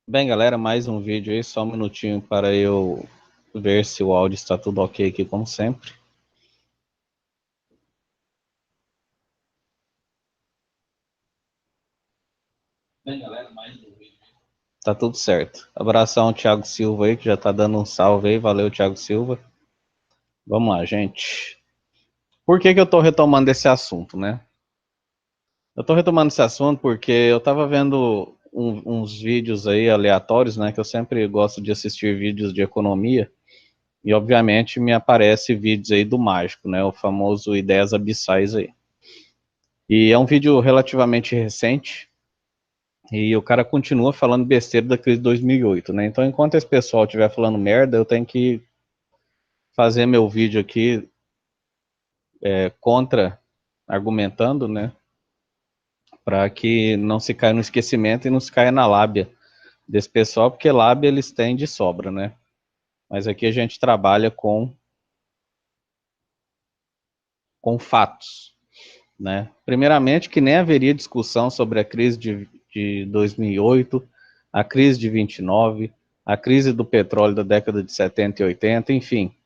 Bem, galera, mais um vídeo aí, só um minutinho para eu ver se o áudio está tudo ok aqui, como sempre. Bem, galera, mais um vídeo. Tá tudo certo. Abração ao Thiago Silva aí, que já tá dando um salve aí, valeu, Thiago Silva. Vamos lá, gente. Por que que eu tô retomando esse assunto, né? Eu tô retomando esse assunto porque eu tava vendo uns vídeos aí aleatórios, né, que eu sempre gosto de assistir vídeos de economia, e obviamente me aparece vídeos aí do mágico, né, o famoso Ideias Abissais aí. E é um vídeo relativamente recente, e o cara continua falando besteira da crise de 2008, né? Então, enquanto esse pessoal estiver falando merda, eu tenho que fazer meu vídeo aqui contra, argumentando, né? Para que não se caia no esquecimento e não se caia na lábia desse pessoal, porque lábia eles têm de sobra, né? Mas aqui a gente trabalha com fatos, né? Primeiramente, que nem haveria discussão sobre a crise de 2008, a crise de 29, a crise do petróleo da década de 70 e 80, enfim.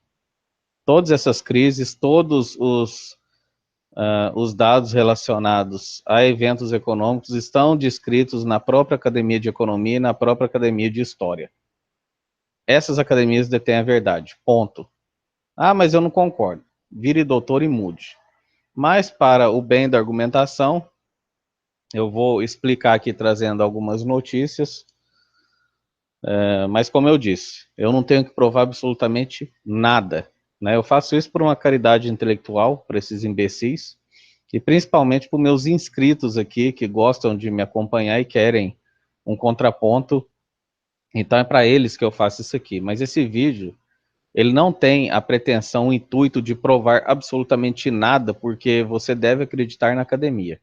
Todas essas crises, todos os dados relacionados a eventos econômicos estão descritos na própria Academia de Economia e na própria Academia de História. Essas academias detêm a verdade, ponto. Ah, mas eu não concordo. Vire doutor e mude. Mas, para o bem da argumentação, eu vou explicar aqui trazendo algumas notícias, mas como eu disse, eu não tenho que provar absolutamente nada, né? Eu faço isso por uma caridade intelectual, para esses imbecis, e principalmente para meus inscritos aqui, que gostam de me acompanhar e querem um contraponto, então é para eles que eu faço isso aqui. Mas esse vídeo, ele não tem a pretensão, o intuito de provar absolutamente nada, porque você deve acreditar na academia.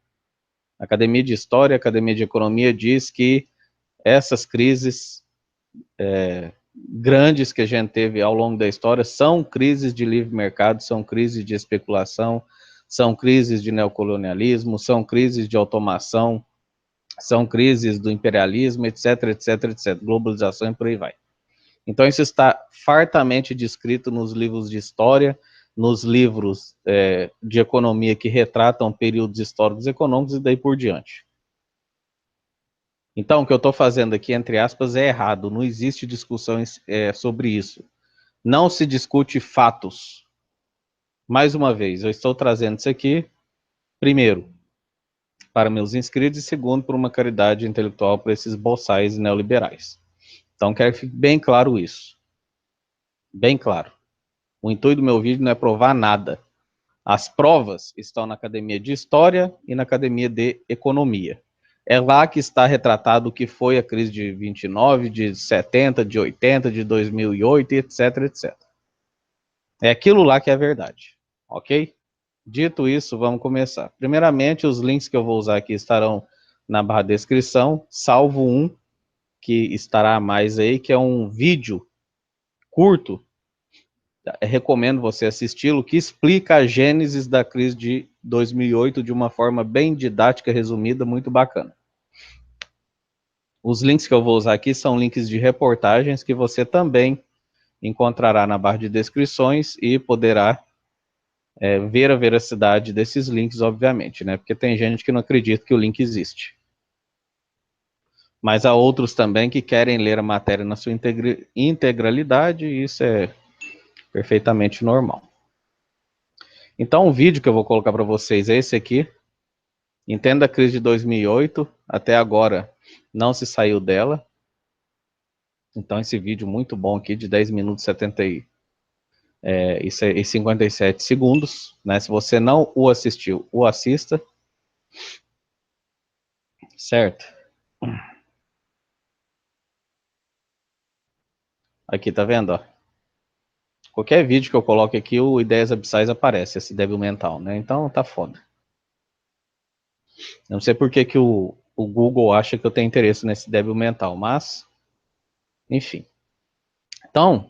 A Academia de História, a Academia de Economia diz que essas crises grandes que a gente teve ao longo da história são crises de livre mercado, são crises de especulação, são crises de neocolonialismo, são crises de automação, são crises do imperialismo, etc, etc, etc, globalização e por aí vai. Então isso está fartamente descrito nos livros de história, nos livros de economia que retratam períodos históricos econômicos e daí por diante. Então, o que eu estou fazendo aqui, entre aspas, é errado. Não existe discussão sobre isso. Não se discute fatos. Mais uma vez, eu estou trazendo isso aqui, primeiro, para meus inscritos, e segundo, por uma caridade intelectual para esses boçais neoliberais. Então, quero que fique bem claro isso. Bem claro. O intuito do meu vídeo não é provar nada. As provas estão na Academia de História e na Academia de Economia. É lá que está retratado o que foi a crise de 29, de 70, de 80, de 2008, etc, etc. É aquilo lá que é a verdade, ok? Dito isso, vamos começar. Primeiramente, os links que eu vou usar aqui estarão na barra de descrição, salvo um que estará a mais aí, que é um vídeo curto, recomendo você assisti-lo, que explica a gênese da crise de 2008 de uma forma bem didática, resumida, muito bacana. Os links que eu vou usar aqui são links de reportagens que você também encontrará na barra de descrições e poderá ver a veracidade desses links, obviamente, né? Porque tem gente que não acredita que o link existe. Mas há outros também que querem ler a matéria na sua integralidade, e isso é perfeitamente normal. Então, o vídeo que eu vou colocar para vocês é esse aqui. Entenda a crise de 2008, até agora não se saiu dela. Então, esse vídeo muito bom aqui, de 10 minutos e 57 segundos, né? Se você não o assistiu, o assista. Certo? Aqui, tá vendo, ó? Qualquer vídeo que eu coloque aqui, o Ideias Abissais aparece, esse débil mental, né? Então, tá foda. Eu não sei por que que o Google acha que eu tenho interesse nesse débil mental, mas, enfim. Então,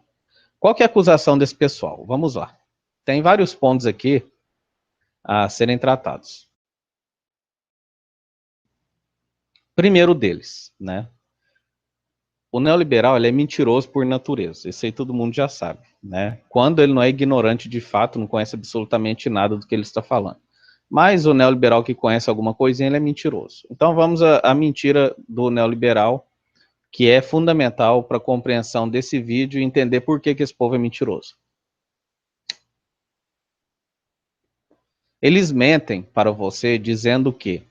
qual que é a acusação desse pessoal? Vamos lá. Tem vários pontos aqui a serem tratados. Primeiro deles, né? o neoliberal ele é mentiroso por natureza, isso aí todo mundo já sabe, né? Quando ele não é ignorante de fato, não conhece absolutamente nada do que ele está falando. Mas o neoliberal que conhece alguma coisinha, ele é mentiroso. Então vamos à mentira do neoliberal, que é fundamental para a compreensão desse vídeo e entender por que esse povo é mentiroso. Eles mentem para você dizendo que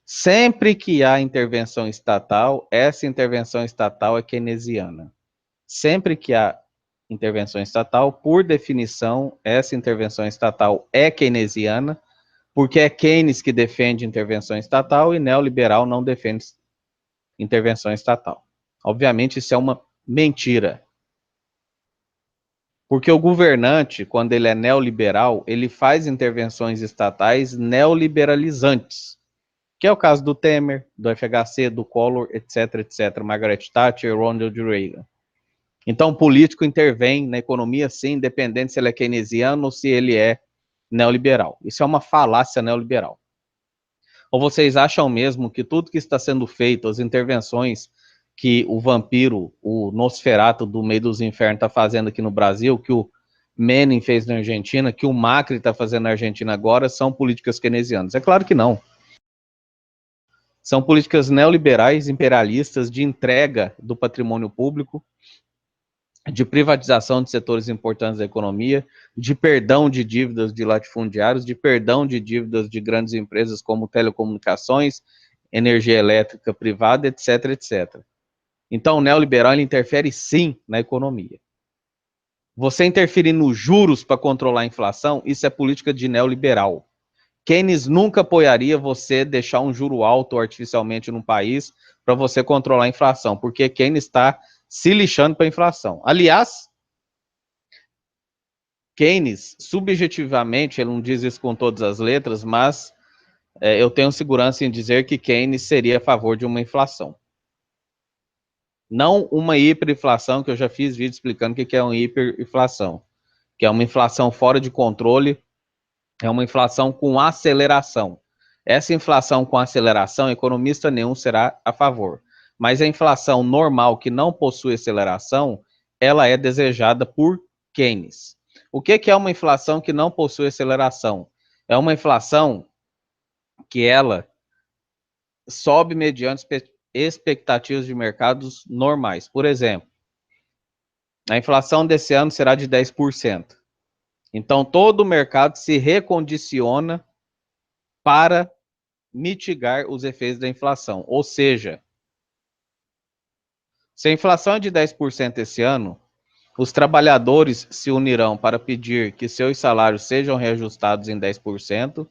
sempre que há intervenção estatal, essa intervenção estatal é keynesiana. Sempre que há intervenção estatal, por definição, essa intervenção estatal é keynesiana, porque é Keynes que defende intervenção estatal e neoliberal não defende intervenção estatal. Obviamente, isso é uma mentira. Porque o governante, quando ele é neoliberal, ele faz intervenções estatais neoliberalizantes, que é o caso do Temer, do FHC, do Collor, etc, etc, Margaret Thatcher, Ronald Reagan. Então, o político intervém na economia, sim, independente se ele é keynesiano ou se ele é neoliberal. Isso é uma falácia neoliberal. Ou vocês acham mesmo que tudo que está sendo feito, as intervenções que o vampiro, o Nosferatu do meio dos infernos está fazendo aqui no Brasil, que o Menem fez na Argentina, que o Macri está fazendo na Argentina agora, são políticas keynesianas? É claro que não. São políticas neoliberais, imperialistas, de entrega do patrimônio público, de privatização de setores importantes da economia, de perdão de dívidas de latifundiários, de perdão de dívidas de grandes empresas como telecomunicações, energia elétrica privada, etc, etc. Então, o neoliberal ele interfere sim na economia. Você interferir nos juros para controlar a inflação, isso é política de neoliberal. Keynes nunca apoiaria você deixar um juro alto artificialmente num país para você controlar a inflação, porque Keynes está se lixando para a inflação. Aliás, Keynes, subjetivamente, ele não diz isso com todas as letras, mas eu tenho segurança em dizer que Keynes seria a favor de uma inflação. Não uma hiperinflação, que eu já fiz vídeo explicando o que é uma hiperinflação, que é uma inflação fora de controle, é uma inflação com aceleração. Essa inflação com aceleração, economista nenhum será a favor. Mas a inflação normal, que não possui aceleração, ela é desejada por Keynes. O que é uma inflação que não possui aceleração? É uma inflação que ela sobe mediante expectativas de mercados normais. Por exemplo, a inflação desse ano será de 10%. Então, todo o mercado se recondiciona para mitigar os efeitos da inflação. Ou seja, se a inflação é de 10% esse ano, os trabalhadores se unirão para pedir que seus salários sejam reajustados em 10%.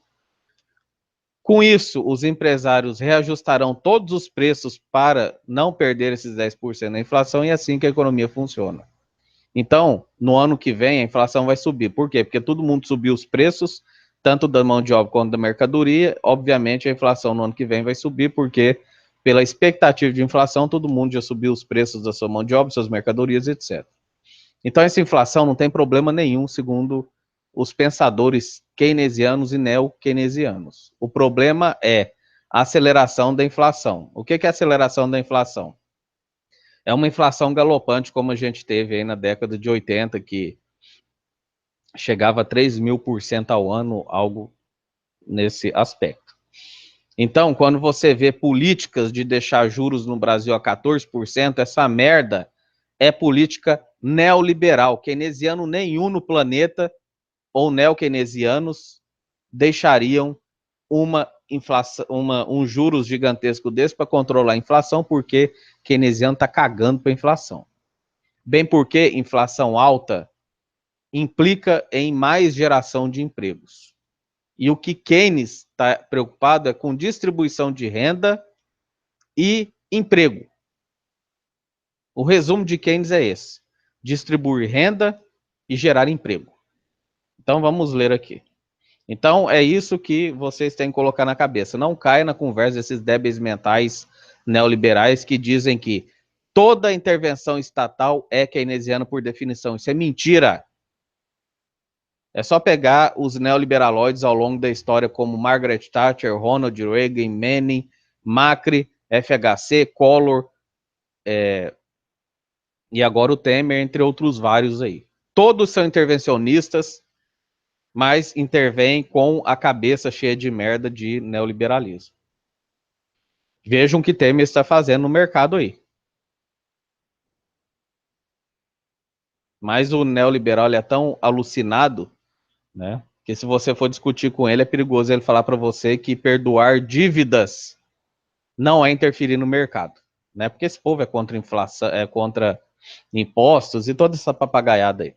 Com isso, os empresários reajustarão todos os preços para não perder esses 10% da inflação, e é assim que a economia funciona. Então, no ano que vem, a inflação vai subir. Por quê? Porque todo mundo subiu os preços, tanto da mão de obra quanto da mercadoria. Obviamente, a inflação no ano que vem vai subir, porque pela expectativa de inflação, todo mundo já subiu os preços da sua mão de obra, suas mercadorias, etc. Então, essa inflação não tem problema nenhum, segundo os pensadores keynesianos e neo-keynesianos. O problema é a aceleração da inflação. O que é a aceleração da inflação? É uma inflação galopante, como a gente teve aí na década de 80, que chegava a 3.000% ao ano, algo nesse aspecto. Então, quando você vê políticas de deixar juros no Brasil a 14%, essa merda é política neoliberal. Keynesiano nenhum no planeta, ou neo-keynesianos, deixariam uma inflação, um juros gigantesco desse para controlar a inflação, porque keynesiano está cagando para a inflação. Bem porque inflação alta implica em mais geração de empregos. E o que Keynes está preocupado é com distribuição de renda e emprego. O resumo de Keynes é esse: distribuir renda e gerar emprego. Então vamos ler aqui. Então é isso que vocês têm que colocar na cabeça. Não caia na conversa desses débeis mentais neoliberais que dizem que toda intervenção estatal é keynesiana por definição. Isso é mentira. É só pegar os neoliberaloides ao longo da história, como Margaret Thatcher, Ronald Reagan, Menem, Macri, FHC, Collor, e agora o Temer, entre outros vários aí. Todos são intervencionistas, mas intervêm com a cabeça cheia de merda de neoliberalismo. Vejam o que Temer está fazendo no mercado aí. Mas o neoliberal é tão alucinado, né, que se você for discutir com ele, é perigoso ele falar para você que perdoar dívidas não é interferir no mercado, né? Porque esse povo é contra inflação, é contra impostos e toda essa papagaiada aí.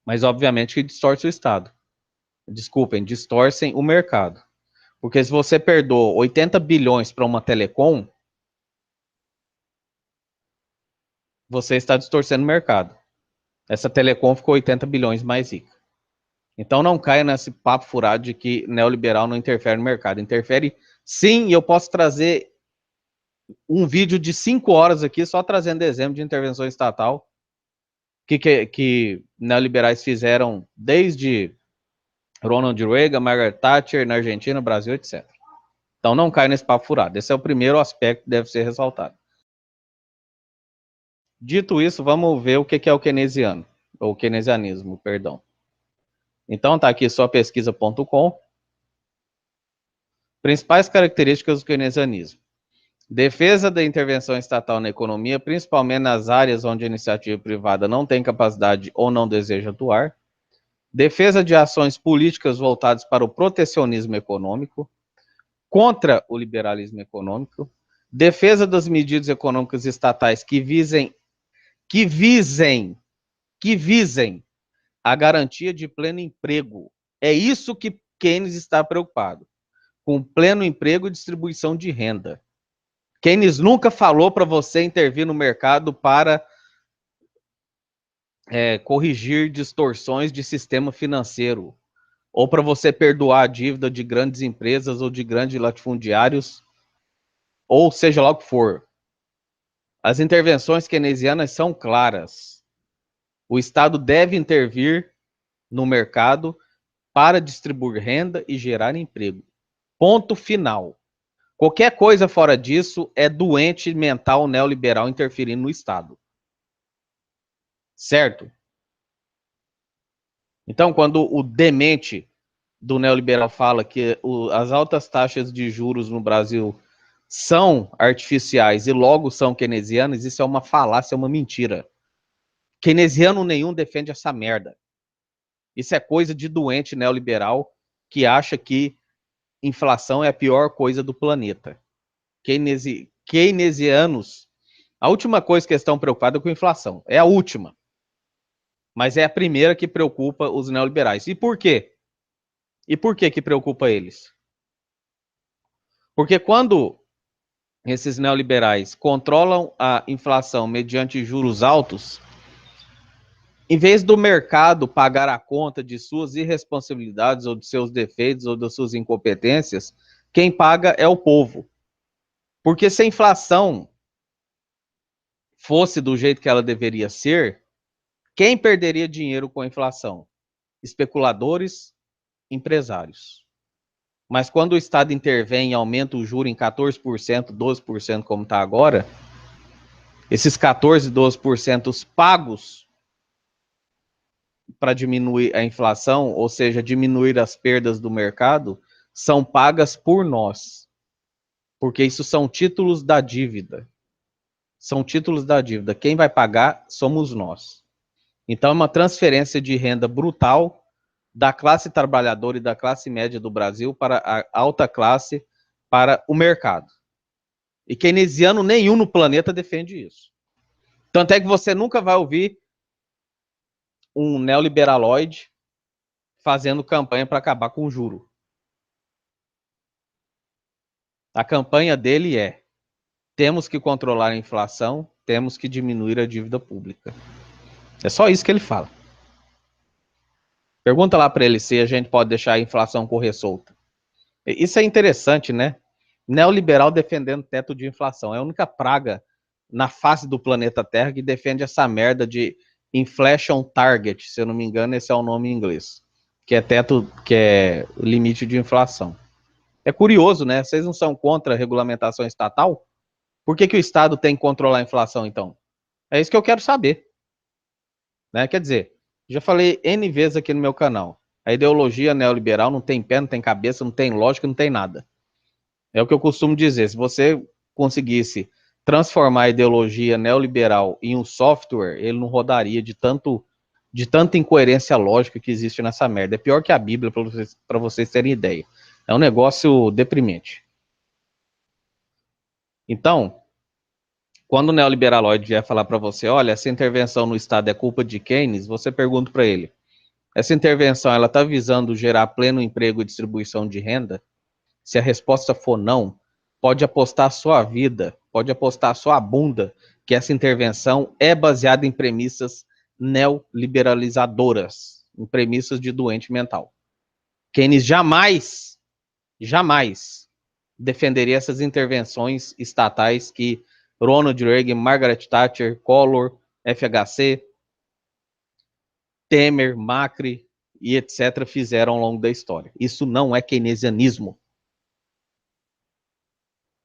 Mas obviamente que distorce o Estado. Desculpem, distorcem o mercado. Porque se você perdoa 80 bilhões para uma telecom, você está distorcendo o mercado. Essa telecom ficou 80 bilhões mais rica. Então não caia nesse papo furado de que neoliberal não interfere no mercado. Interfere sim, e eu posso trazer um vídeo de 5 horas aqui, só trazendo exemplo de intervenção estatal que neoliberais fizeram desde Ronald Reagan, Margaret Thatcher, na Argentina, Brasil, etc. Então não cai nesse papo furado. Esse é o primeiro aspecto que deve ser ressaltado. Dito isso, vamos ver o que é o keynesiano, ou keynesianismo, perdão. Então tá aqui só pesquisa.com. Principais características do keynesianismo. Defesa da intervenção estatal na economia, principalmente nas áreas onde a iniciativa privada não tem capacidade ou não deseja atuar. Defesa de ações políticas voltadas para o protecionismo econômico, contra o liberalismo econômico. Defesa das medidas econômicas estatais que visem a garantia de pleno emprego. É isso que Keynes está preocupado, com pleno emprego e distribuição de renda. Keynes nunca falou para você intervir no mercado para corrigir distorções de sistema financeiro, ou para você perdoar a dívida de grandes empresas ou de grandes latifundiários, ou seja lá o que for. As intervenções keynesianas são claras. O Estado deve intervir no mercado para distribuir renda e gerar emprego. Ponto final. Qualquer coisa fora disso é doente mental neoliberal interferindo no Estado. Certo? Então, quando o demente do neoliberal fala que as altas taxas de juros no Brasil são artificiais e logo são keynesianas, isso é uma falácia, é uma mentira. Keynesiano nenhum defende essa merda. Isso é coisa de doente neoliberal que acha que inflação é a pior coisa do planeta. Keynesianos, a última coisa que estão preocupados é com inflação. É a última. Mas é a primeira que preocupa os neoliberais. E por quê? E por que preocupa eles? Porque quando esses neoliberais controlam a inflação mediante juros altos, em vez do mercado pagar a conta de suas irresponsabilidades ou de seus defeitos ou das suas incompetências, quem paga é o povo. Porque se a inflação fosse do jeito que ela deveria ser, quem perderia dinheiro com a inflação? Especuladores, empresários. Mas quando o Estado intervém e aumenta o juro em 14%, 12%, como está agora, esses 14%, 12% pagos para diminuir a inflação, ou seja, diminuir as perdas do mercado, são pagas por nós. Porque isso são títulos da dívida. São títulos da dívida. Quem vai pagar somos nós. Então é uma transferência de renda brutal da classe trabalhadora e da classe média do Brasil para a alta classe, para o mercado. E keynesiano nenhum no planeta defende isso. Tanto é que você nunca vai ouvir um neoliberaloide fazendo campanha para acabar com o juro. A campanha dele é: temos que controlar a inflação, temos que diminuir a dívida pública. É só isso que ele fala. Pergunta lá para ele se a gente pode deixar a inflação correr solta. Isso é interessante, né? Neoliberal defendendo teto de inflação. É a única praga na face do planeta Terra que defende essa merda de inflation target, se eu não me engano, esse é o nome em inglês, que é teto, que é limite de inflação. É curioso, né? Vocês não são contra a regulamentação estatal? Por que o Estado tem que controlar a inflação, então? É isso que eu quero saber. Né? Quer dizer, já falei N vezes aqui no meu canal. A ideologia neoliberal não tem pé, não tem cabeça, não tem lógica, não tem nada. É o que eu costumo dizer. Se você conseguisse transformar a ideologia neoliberal em um software, ele não rodaria de tanta incoerência lógica que existe nessa merda. É pior que a Bíblia, para vocês terem ideia. É um negócio deprimente. Então, quando o neoliberaloide vier falar para você, olha, essa intervenção no Estado é culpa de Keynes, você pergunta para ele, essa intervenção ela está visando gerar pleno emprego e distribuição de renda? Se a resposta for não, pode apostar a sua vida, pode apostar a sua bunda que essa intervenção é baseada em premissas neoliberalizadoras, em premissas de doente mental. Keynes jamais defenderia essas intervenções estatais que Ronald Reagan, Margaret Thatcher, Collor, FHC, Temer, Macri e etc. fizeram ao longo da história. Isso não é keynesianismo.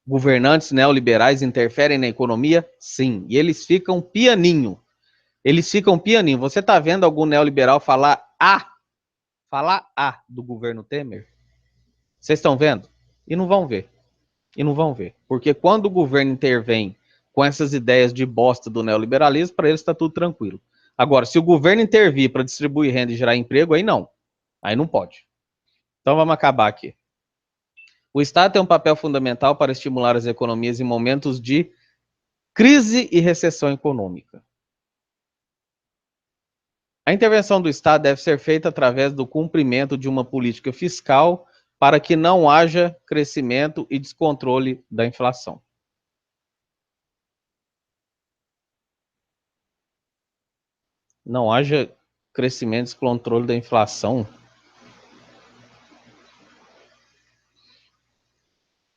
Governantes neoliberais interferem na economia? Sim. E eles ficam pianinho. Eles ficam pianinho. Você está vendo algum neoliberal falar do governo Temer? Vocês estão vendo? E não vão ver. E não vão ver. Porque quando o governo intervém com essas ideias de bosta do neoliberalismo, para eles está tudo tranquilo. Agora, se o governo intervir para distribuir renda e gerar emprego, aí não. Aí não pode. Então vamos acabar aqui. O Estado tem um papel fundamental para estimular as economias em momentos de crise e recessão econômica. A intervenção do Estado deve ser feita através do cumprimento de uma política fiscal para que não haja crescimento e descontrole da inflação. Não haja crescimento e descontrole da inflação.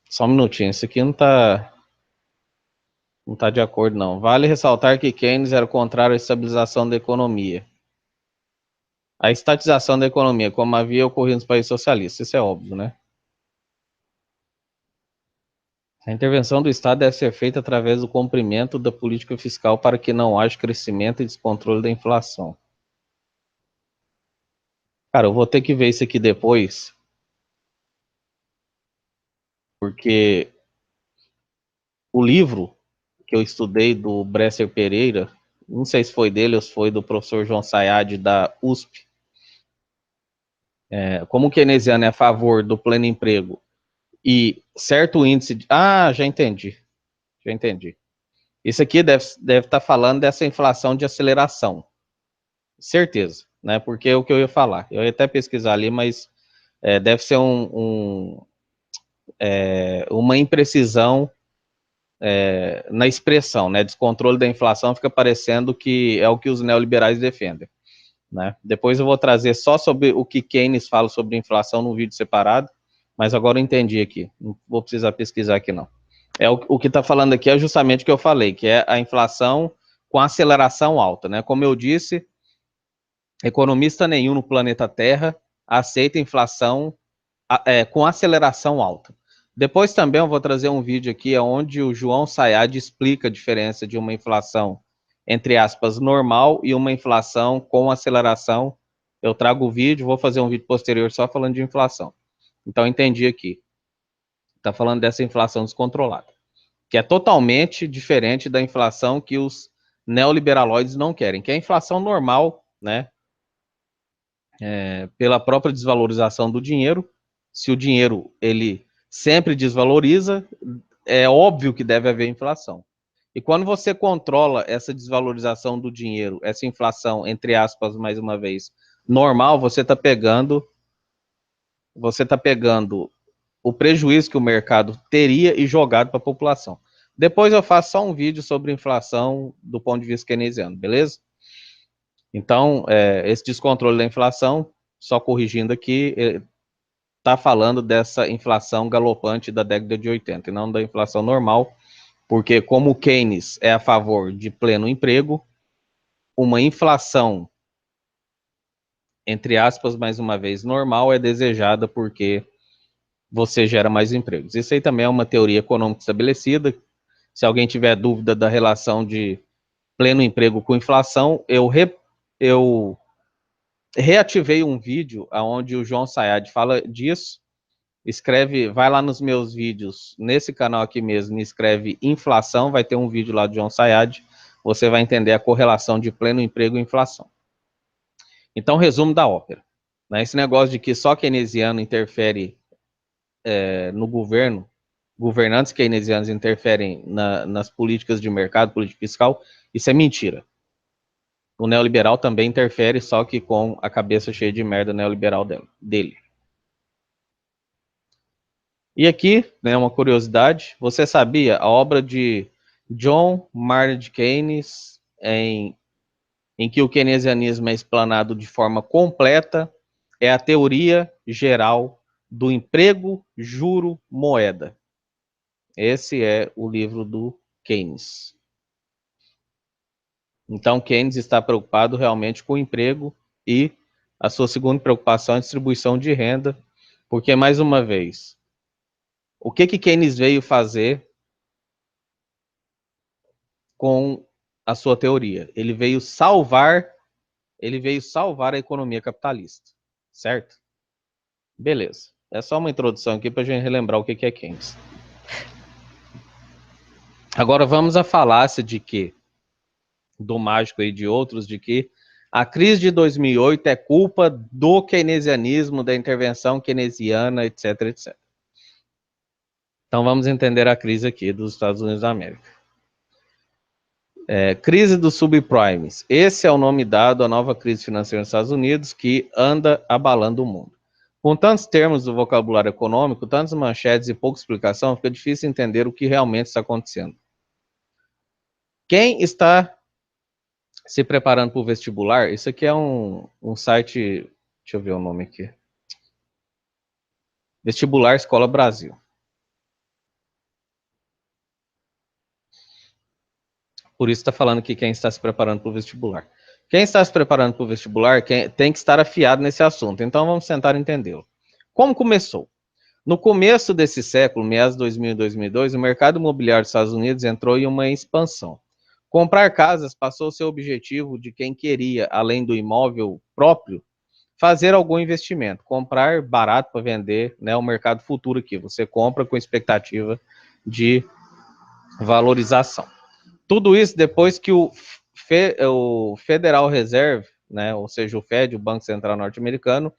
Só um minutinho, isso aqui não tá de acordo, não. Vale ressaltar que Keynes era contrário à estabilização da economia. A estatização da economia, como havia ocorrido nos países socialistas, isso é óbvio, né? A intervenção do Estado deve ser feita através do cumprimento da política fiscal para que não haja crescimento e descontrole da inflação. Cara, eu vou ter que ver isso aqui depois, porque o livro que eu estudei do Bresser Pereira, não sei se foi dele ou se foi do professor João Sayad da USP, como o keynesiano é a favor do pleno emprego e certo índice de... Ah, já entendi. Isso aqui deve estar falando dessa inflação de aceleração. Certeza, né? Porque é o que eu ia falar. Eu ia até pesquisar ali, mas deve ser uma imprecisão na expressão, né? Descontrole da inflação fica parecendo que é o que os neoliberais defendem, né? Depois eu vou trazer só sobre o que Keynes fala sobre inflação num vídeo separado, mas agora eu entendi aqui. Não vou precisar pesquisar aqui, não. O que está falando aqui é justamente o que eu falei, que é a inflação com aceleração alta, né? Como eu disse, economista nenhum no planeta Terra aceita inflação com aceleração alta. Depois também eu vou trazer um vídeo aqui onde o João Sayad explica a diferença de uma inflação, entre aspas, normal e uma inflação com aceleração. Eu trago o vídeo, vou fazer um vídeo posterior só falando de inflação. Então entendi aqui. Está falando dessa inflação descontrolada, que é totalmente diferente da inflação que os neoliberaloides não querem, que é a inflação normal, né? Pela própria desvalorização do dinheiro. Se o dinheiro ele sempre desvaloriza, é óbvio que deve haver inflação. E quando você controla essa desvalorização do dinheiro, essa inflação, entre aspas, mais uma vez, normal, você está pegando o prejuízo que o mercado teria e jogado para a população. Depois eu faço só um vídeo sobre inflação do ponto de vista keynesiano, beleza? Então, esse descontrole da inflação, só corrigindo aqui, está falando dessa inflação galopante da década de 80, e não da inflação normal, porque como o Keynes é a favor de pleno emprego, uma inflação, entre aspas, mais uma vez, normal é desejada porque você gera mais empregos. Isso aí também é uma teoria econômica estabelecida. Se alguém tiver dúvida da relação de pleno emprego com inflação, eu reativei um vídeo onde o João Sayad fala disso. Escreve, vai lá nos meus vídeos, nesse canal aqui mesmo, e escreve inflação, vai ter um vídeo lá do João Sayad, você vai entender a correlação de pleno emprego e inflação. Então, resumo da ópera. Né? Esse negócio de que só keynesiano interfere no governo, governantes keynesianos interferem nas políticas de mercado, política fiscal, isso é mentira. O neoliberal também interfere, só que com a cabeça cheia de merda neoliberal dele. E aqui, né, uma curiosidade, você sabia a obra de John Maynard Keynes, em que o keynesianismo é explanado de forma completa, é a teoria geral do emprego, juro, moeda. Esse é o livro do Keynes. Então, Keynes está preocupado realmente com o emprego e a sua segunda preocupação é a distribuição de renda, porque, mais uma vez, o que Keynes veio fazer com a sua teoria? Ele veio salvar a economia capitalista, certo? Beleza. É só uma introdução aqui para a gente relembrar o que é Keynes. Agora vamos à falácia de que, do mágico e de outros, de que a crise de 2008 é culpa do keynesianismo, da intervenção keynesiana, etc, etc. Então vamos entender a crise aqui dos Estados Unidos da América. Crise dos subprimes. Esse é o nome dado à nova crise financeira nos Estados Unidos que anda abalando o mundo. Com tantos termos do vocabulário econômico, tantas manchetes e pouca explicação, fica difícil entender o que realmente está acontecendo. Quem está se preparando para o vestibular, isso aqui é um site, deixa eu ver o nome aqui. Vestibular Escola Brasil. Por isso está falando que quem está se preparando para o vestibular. Quem está se preparando para o vestibular tem que estar afiado nesse assunto. Então vamos tentar entendê-lo. Como começou? No começo desse século, meados de 2000 e 2002, o mercado imobiliário dos Estados Unidos entrou em uma expansão. Comprar casas passou a ser o objetivo de quem queria, além do imóvel próprio, fazer algum investimento. Comprar barato para vender, né, o mercado futuro aqui. Você compra com expectativa de valorização. Tudo isso depois que o Federal Reserve, né, ou seja, o Fed, o Banco Central Norte-Americano,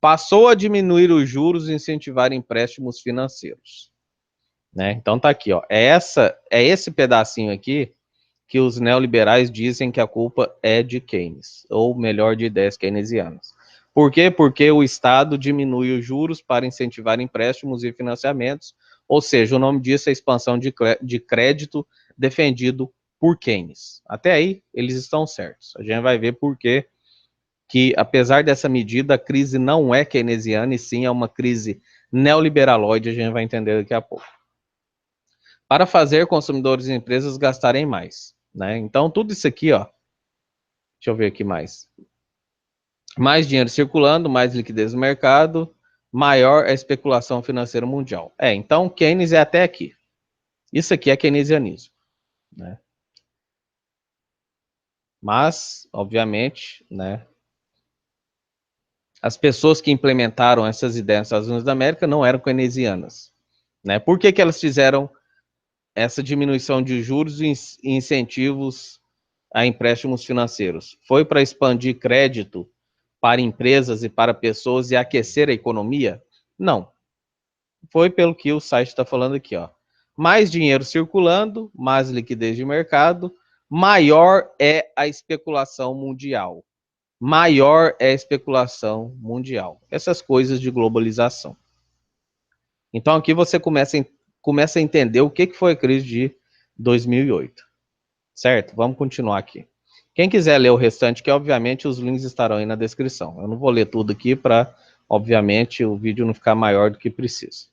passou a diminuir os juros e incentivar empréstimos financeiros. Né? Então tá aqui, ó. É esse pedacinho aqui que os neoliberais dizem que a culpa é de Keynes, ou melhor, de ideias keynesianas. Por quê? Porque o Estado diminui os juros para incentivar empréstimos e financiamentos, ou seja, o nome disso é expansão de crédito defendido por Keynes. Até aí, eles estão certos. A gente vai ver por quê que, apesar dessa medida, a crise não é keynesiana, e sim é uma crise neoliberaloide, a gente vai entender daqui a pouco. Para fazer consumidores e empresas gastarem mais. Né? Então, tudo isso aqui, ó, deixa eu ver aqui mais. Mais dinheiro circulando, mais liquidez no mercado, maior a especulação financeira mundial. Então, Keynes é até aqui. Isso aqui é keynesianismo. Né? Mas, obviamente, né, as pessoas que implementaram essas ideias nos Estados Unidos da América não eram keynesianas. Né? Por que elas fizeram essa diminuição de juros e incentivos a empréstimos financeiros? Foi para expandir crédito para empresas e para pessoas e aquecer a economia? Não. Foi pelo que o site está falando aqui, ó. Mais dinheiro circulando, mais liquidez de mercado, maior é a especulação mundial. Maior é a especulação mundial. Essas coisas de globalização. Então aqui você começa a entender o que foi a crise de 2008. Certo? Vamos continuar aqui. Quem quiser ler o restante, que obviamente os links estarão aí na descrição. Eu não vou ler tudo aqui para, obviamente, o vídeo não ficar maior do que precisa.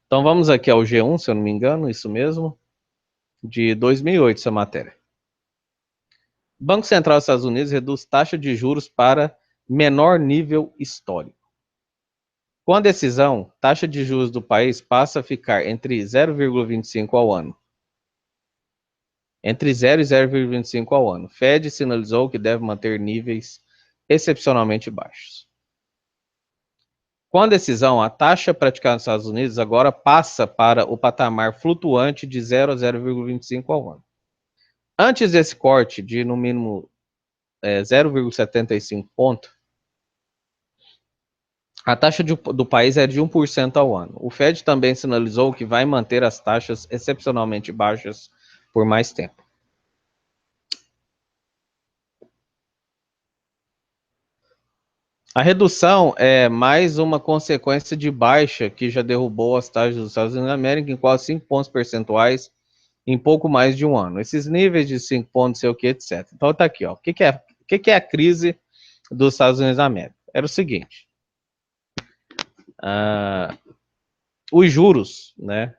Então vamos aqui ao G1, se eu não me engano, isso mesmo, de 2008 essa matéria. Banco Central dos Estados Unidos reduz taxa de juros para menor nível histórico. Com a decisão, taxa de juros do país passa a ficar entre 0,25 ao ano, entre 0 e 0,25 ao ano. Fed sinalizou que deve manter níveis excepcionalmente baixos. Com a decisão, a taxa praticada nos Estados Unidos agora passa para o patamar flutuante de 0 a 0,25 ao ano. Antes desse corte de, no mínimo, 0,75 ponto, a taxa do país é de 1% ao ano. O Fed também sinalizou que vai manter as taxas excepcionalmente baixas por mais tempo. A redução é mais uma consequência de baixa que já derrubou as taxas dos Estados Unidos da América em quase 5 pontos percentuais em pouco mais de um ano. Esses níveis de 5 pontos, sei o que, etc. Então tá aqui, ó. O que é a crise dos Estados Unidos da América? Era o seguinte. Os juros, né,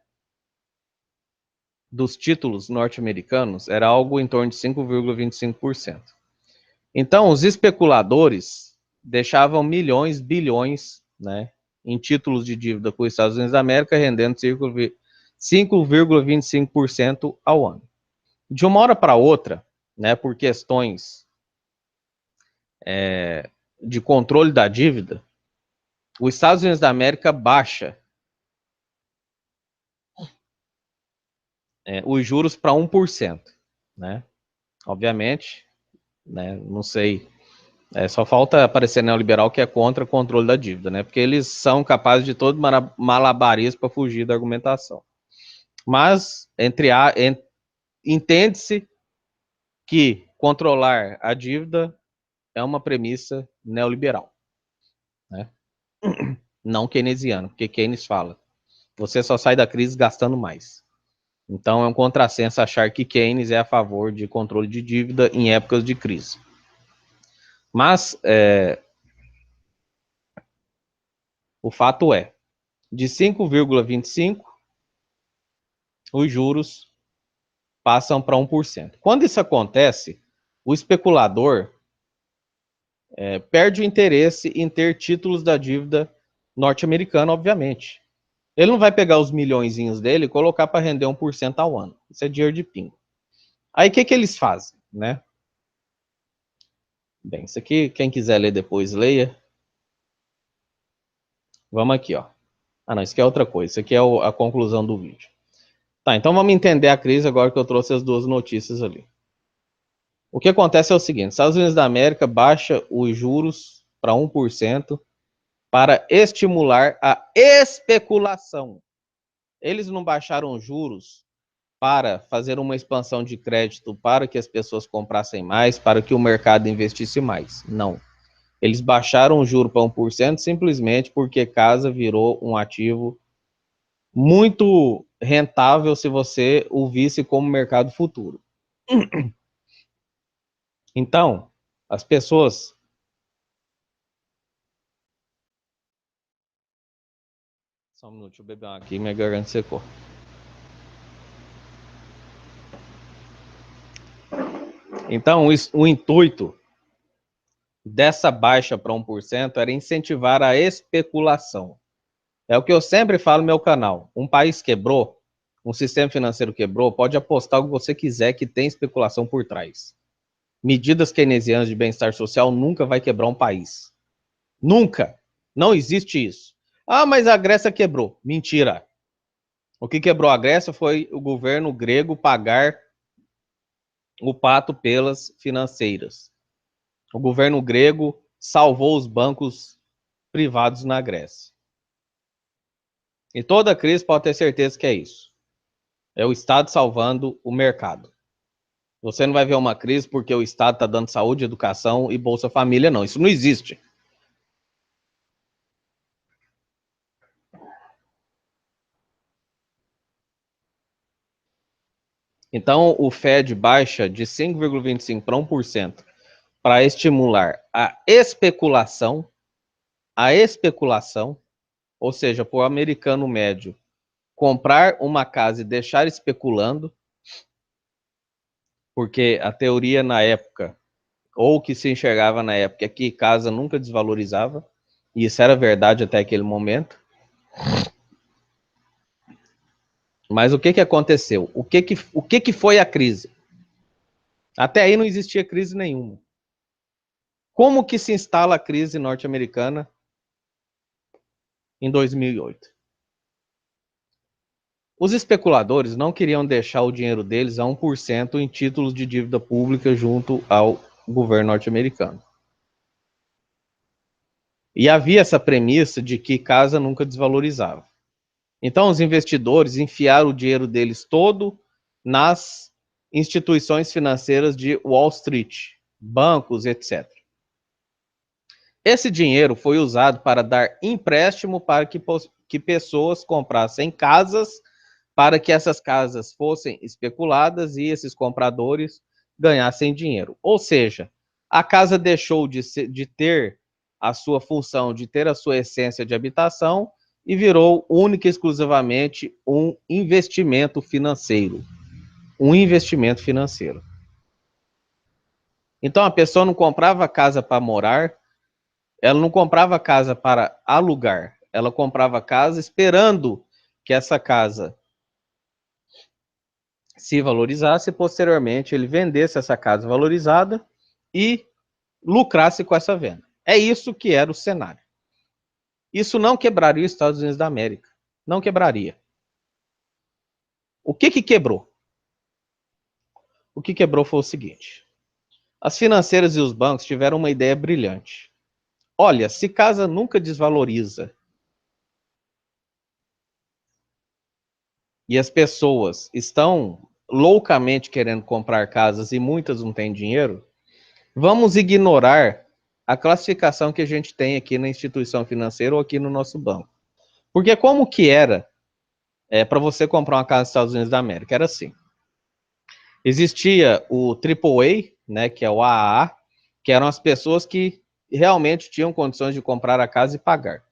dos títulos norte-americanos era algo em torno de 5,25%. Então, os especuladores deixavam milhões, bilhões, né, em títulos de dívida com os Estados Unidos da América, rendendo 5,25% ao ano. De uma hora para outra, né, por questões de controle da dívida, os Estados Unidos da América baixa os juros para 1%, né? Obviamente, né, não sei, só falta aparecer neoliberal que é contra o controle da dívida, né? Porque eles são capazes de todo malabarismo para fugir da argumentação. Mas, entende-se que controlar a dívida é uma premissa neoliberal, né? Não keynesiano, porque Keynes fala, você só sai da crise gastando mais. Então é um contrassenso achar que Keynes é a favor de controle de dívida em épocas de crise. Mas o fato é, de 5,25, os juros passam para 1%. Quando isso acontece, o especulador perde o interesse em ter títulos da dívida norte-americana, obviamente. Ele não vai pegar os milhõezinhos dele e colocar para render 1% ao ano. Isso é dinheiro de pingo. Aí o que eles fazem, né? Bem, isso aqui, quem quiser ler depois, leia. Vamos aqui, ó. Ah, não, isso aqui é outra coisa. Isso aqui é a conclusão do vídeo. Tá, então vamos entender a crise agora que eu trouxe as duas notícias ali. O que acontece é o seguinte, Estados Unidos da América baixa os juros para 1% para estimular a especulação. Eles não baixaram os juros para fazer uma expansão de crédito para que as pessoas comprassem mais, para que o mercado investisse mais. Não. Eles baixaram o juro para 1% simplesmente porque casa virou um ativo muito rentável se você o visse como mercado futuro. Então, as pessoas... Só um minuto, deixa eu beber uma aqui, minha garganta secou. Então, o intuito dessa baixa para 1% era incentivar a especulação. É o que eu sempre falo no meu canal. Um país quebrou, um sistema financeiro quebrou, pode apostar o que você quiser que tem especulação por trás. Medidas keynesianas de bem-estar social nunca vai quebrar um país. Nunca. Não existe isso. Ah, mas a Grécia quebrou. Mentira. O que quebrou a Grécia foi o governo grego pagar o pato pelas financeiras. O governo grego salvou os bancos privados na Grécia. E toda crise pode ter certeza que é isso. É o Estado salvando o mercado. Você não vai ver uma crise porque o Estado está dando saúde, educação e Bolsa Família, não. Isso não existe. Então, o Fed baixa de 5,25% para 1% para estimular a especulação, ou seja, para o americano médio comprar uma casa e deixar especulando, porque a teoria na época, ou o que se enxergava na época, é que casa nunca desvalorizava, e isso era verdade até aquele momento. Mas o que aconteceu? O que foi a crise? Até aí não existia crise nenhuma. Como que se instala a crise norte-americana em 2008? Os especuladores não queriam deixar o dinheiro deles a 1% em títulos de dívida pública junto ao governo norte-americano. E havia essa premissa de que casa nunca desvalorizava. Então, os investidores enfiaram o dinheiro deles todo nas instituições financeiras de Wall Street, bancos, etc. Esse dinheiro foi usado para dar empréstimo para que pessoas comprassem casas, para que essas casas fossem especuladas e esses compradores ganhassem dinheiro. Ou seja, a casa deixou de ter a sua função, de ter a sua essência de habitação e virou única e exclusivamente um investimento financeiro. Um investimento financeiro. Então a pessoa não comprava casa para morar, ela não comprava casa para alugar, ela comprava casa esperando que essa casa se valorizasse e posteriormente ele vendesse essa casa valorizada e lucrasse com essa venda. É isso que era o cenário. Isso não quebraria os Estados Unidos da América. Não quebraria. O que quebrou? O que quebrou foi o seguinte. As financeiras e os bancos tiveram uma ideia brilhante. Olha, se casa nunca desvaloriza e as pessoas estão loucamente querendo comprar casas e muitas não têm dinheiro, vamos ignorar a classificação que a gente tem aqui na instituição financeira ou aqui no nosso banco. Porque como que era para você comprar uma casa nos Estados Unidos da América? Era assim. Existia o AAA, né, que é o AAA, que eram as pessoas que realmente tinham condições de comprar a casa e pagar.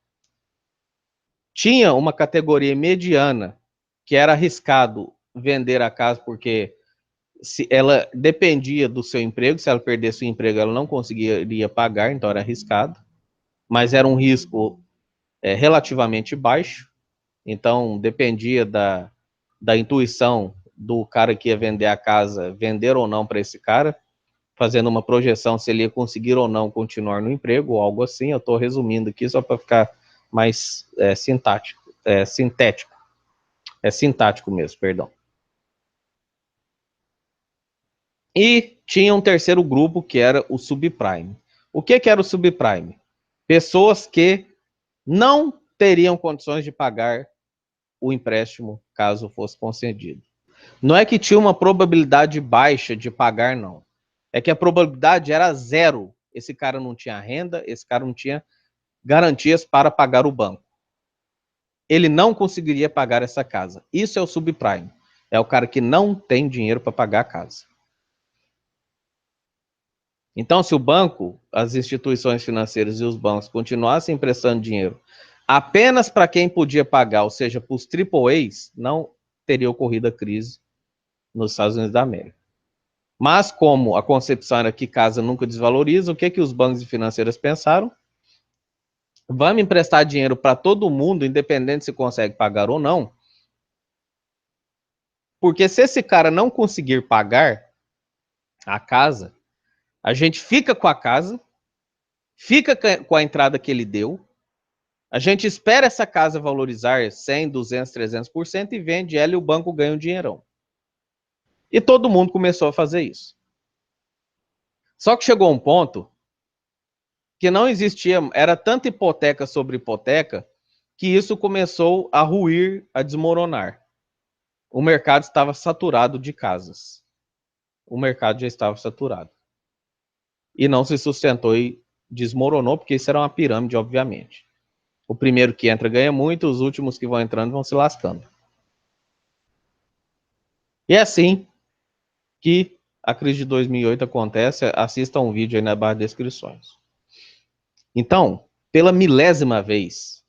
Tinha uma categoria mediana, que era arriscado vender a casa porque se ela dependia do seu emprego, se ela perdesse o emprego, ela não conseguiria pagar, então era arriscado, mas era um risco relativamente baixo, então dependia da intuição do cara que ia vender a casa, vender ou não para esse cara, fazendo uma projeção se ele ia conseguir ou não continuar no emprego, ou algo assim. Eu estou resumindo aqui só para ficar mais sintático mesmo, perdão. E tinha um terceiro grupo, que era o subprime. O que era o subprime? Pessoas que não teriam condições de pagar o empréstimo caso fosse concedido. Não é que tinha uma probabilidade baixa de pagar, não. É que a probabilidade era zero. Esse cara não tinha renda, esse cara não tinha garantias para pagar o banco. Ele não conseguiria pagar essa casa. Isso é o subprime. É o cara que não tem dinheiro para pagar a casa. Então, se o banco, as instituições financeiras e os bancos continuassem emprestando dinheiro apenas para quem podia pagar, ou seja, para os AAAs, não teria ocorrido a crise nos Estados Unidos da América. Mas como a concepção era que casa nunca desvaloriza, o que os bancos e financeiras pensaram? Vamos emprestar dinheiro para todo mundo, independente se consegue pagar ou não, porque se esse cara não conseguir pagar a casa, a gente fica com a casa, fica com a entrada que ele deu, a gente espera essa casa valorizar 100, 200, 300% e vende ela e o banco ganha um dinheirão. E todo mundo começou a fazer isso. Só que chegou um ponto que não existia, era tanta hipoteca sobre hipoteca, que isso começou a ruir, a desmoronar. O mercado estava saturado de casas. O mercado já estava saturado. E não se sustentou e desmoronou, porque isso era uma pirâmide, obviamente. O primeiro que entra ganha muito, os últimos que vão entrando vão se lascando. E é assim que a crise de 2008 acontece. Assista um vídeo aí na barra de descrições. Então, pela milésima vez,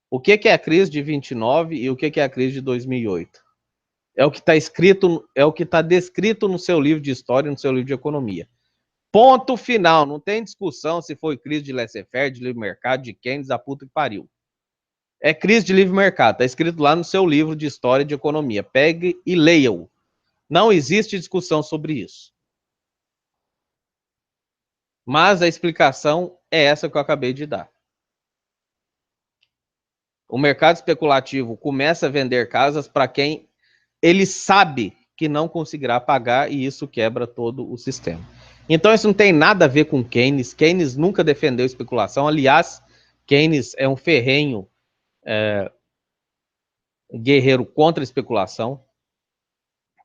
o que é a crise de 29 e o que é a crise de 2008? É o que está escrito, é o que está descrito no seu livro de história, no seu livro de economia. Ponto final, não tem discussão se foi crise de laissez-faire, de livre mercado, de Keynes, da puta que pariu. É crise de livre mercado, está escrito lá no seu livro de história e de economia. Pegue e leia-o. Não existe discussão sobre isso. Mas a explicação é essa que eu acabei de dar. O mercado especulativo começa a vender casas para quem ele sabe que não conseguirá pagar e isso quebra todo o sistema. Então isso não tem nada a ver com Keynes. Keynes nunca defendeu especulação. Aliás, Keynes é um ferrenho guerreiro contra a especulação.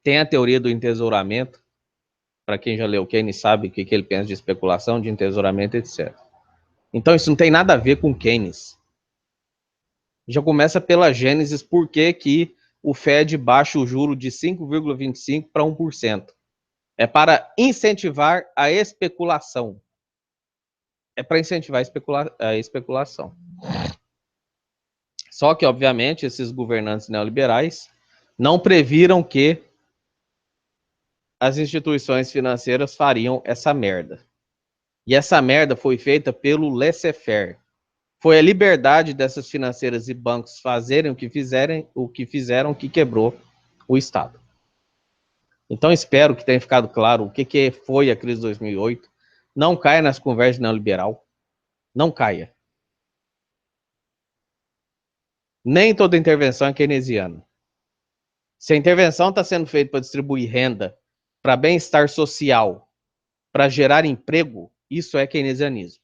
Tem a teoria do entesouramento. Para quem já leu Keynes sabe o que ele pensa de especulação, de entesouramento, etc. Então isso não tem nada a ver com Keynes. Já começa pela Gênesis, por que o Fed baixa o juro de 5,25% para 1%. É para incentivar a especulação. É para incentivar a especulação. Só que, obviamente, esses governantes neoliberais não previram que as instituições financeiras fariam essa merda. E essa merda foi feita pelo laissez-faire. Foi a liberdade dessas financeiras e bancos fazerem o que fizeram que quebrou o Estado. Então, espero que tenha ficado claro o que foi a crise de 2008. Não caia nas conversas neoliberal. Não caia. Nem toda intervenção é keynesiana. Se a intervenção está sendo feita para distribuir renda, para bem-estar social, para gerar emprego, isso é keynesianismo.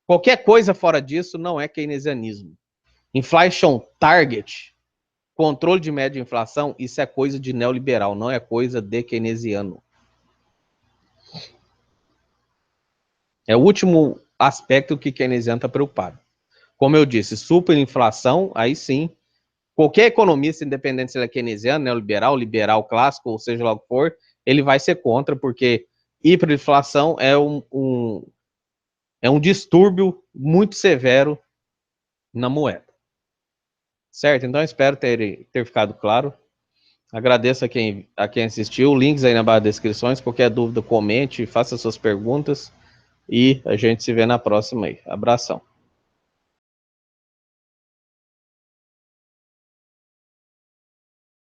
Qualquer coisa fora disso não é keynesianismo. Inflation target, controle de média inflação, isso é coisa de neoliberal, não é coisa de keynesiano. É o último aspecto que keynesiano está preocupado. Como eu disse, superinflação, aí sim, qualquer economista, independente se ele é keynesiano, neoliberal, liberal clássico, ou seja lá o que for, ele vai ser contra, porque hiperinflação é um distúrbio muito severo na moeda. Certo? Então, espero ter ficado claro. Agradeço a quem assistiu. Links aí na barra de descrições. Qualquer dúvida, comente, faça suas perguntas. E a gente se vê na próxima aí. Abração.